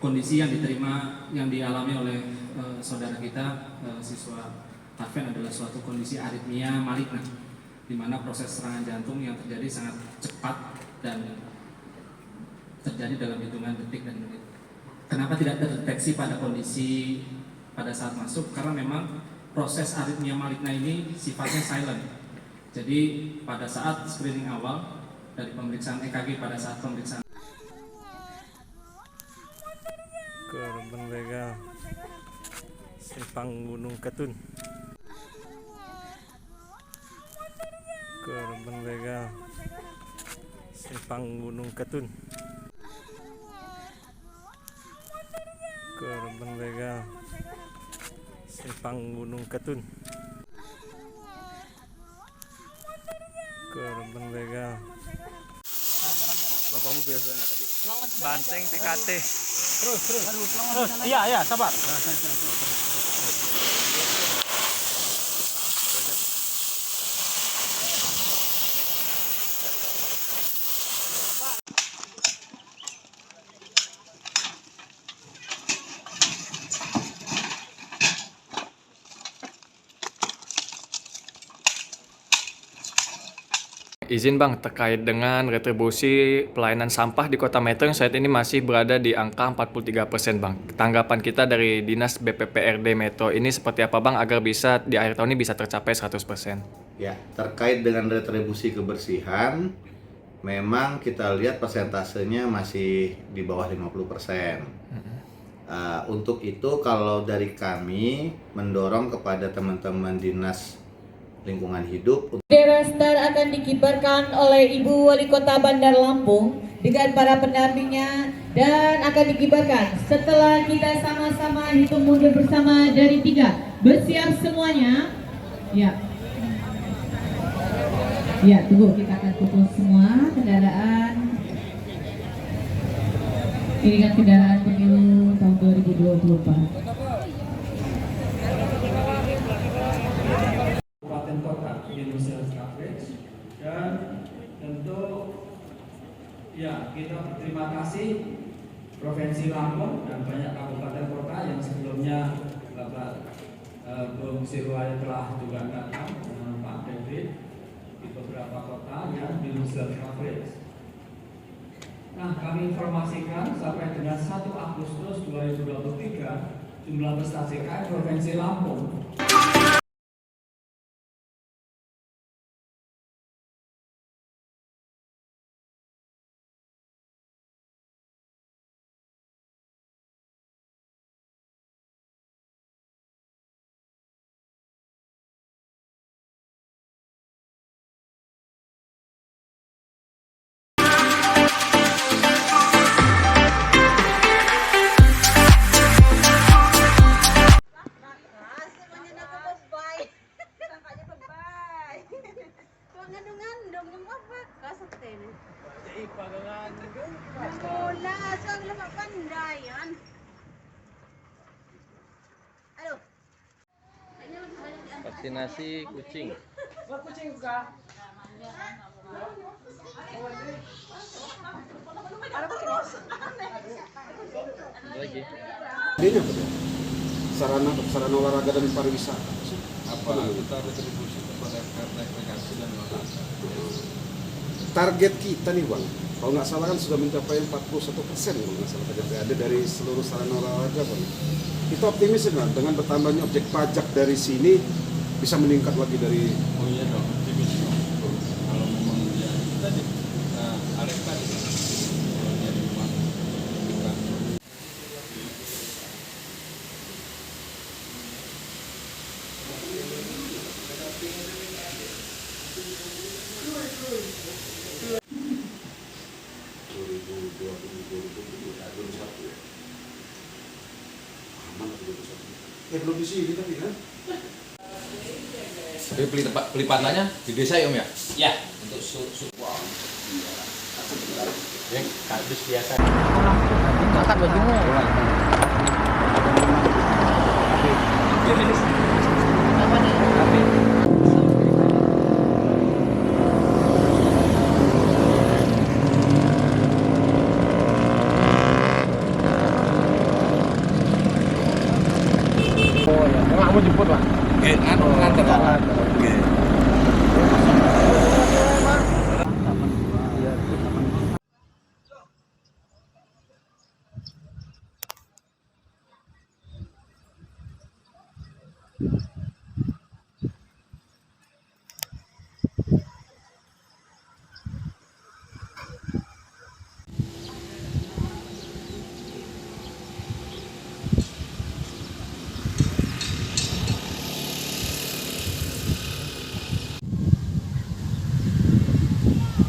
kondisi yang dialami oleh saudara kita, siswa Tafen, adalah suatu kondisi aritmia maligna, di mana proses serangan jantung yang terjadi sangat cepat dan terjadi dalam hitungan detik dan menit. Kenapa tidak terdeteksi pada kondisi pada saat masuk? Karena memang proses aritmia maligna ini sifatnya silent. Jadi pada saat screening awal dari pemeriksaan EKG, pada saat pemeriksaan korban begal simpang Gunung Ketun. Korban begal simpang Gunung Ketun. Korban begal simpang Gunung Ketun. Korban begal. Bapakmu biasa nggak tadi? Banteng TKT. Terus. Iya, sabar. Izin Bang, terkait dengan retribusi pelayanan sampah di Kota Metro yang saat ini masih berada di angka 43% Bang. Tanggapan kita dari Dinas BPPRD Metro ini seperti apa Bang agar bisa di akhir tahun ini bisa tercapai 100%? Ya, terkait dengan retribusi kebersihan, memang kita lihat persentasenya masih di bawah 50%. Untuk itu kalau dari kami mendorong kepada teman-teman Dinas Lingkungan Hidup. Bendera Star akan dikibarkan oleh Ibu Wali Kota Bandar Lampung dengan para pendampingnya dan akan dikibarkan setelah kita sama-sama hitung mundur bersama dari 3. Bersiap semuanya. Ya. Ya, tunggu, kita akan pukul semua kendaraan. Ini kan kendaraan pemilu tahun 2024. Kota Indonesia Coverage, dan tentu ya kita berterima kasih Provinsi Lampung dan banyak kabupaten kota yang sebelumnya Bapak Bung Sirwaya telah juga datang dengan Pak David di beberapa kota yang Indonesia Coverage. Nah, kami informasikan sampai dengan 1 Agustus 2023 jumlah prestasi KM Provinsi Lampung Vaksinasi kucing. Lagi. Ini apa tuh? Sarana olahraga dan pariwisata. Apa kita retribusi kepada RT aplikasi dan lokasi. Target kita nih Bang, kalau nggak salah kan sudah mencapai 41% kalau nggak salah target ada dari seluruh sarana olahraga Bang. Kita optimis kan dengan bertambahnya objek pajak dari sini bisa meningkat lagi dari. Oh iya dong, optimis dong. Kalau memang dia tadi Alek tadi kalau dia memang bukan. Belum di sini tapi kan? Tapi pelipatannya di desa ya Om ya? Ya, Untuk wow. Ya, kardus biasa. angkat bajumu. Apa nih?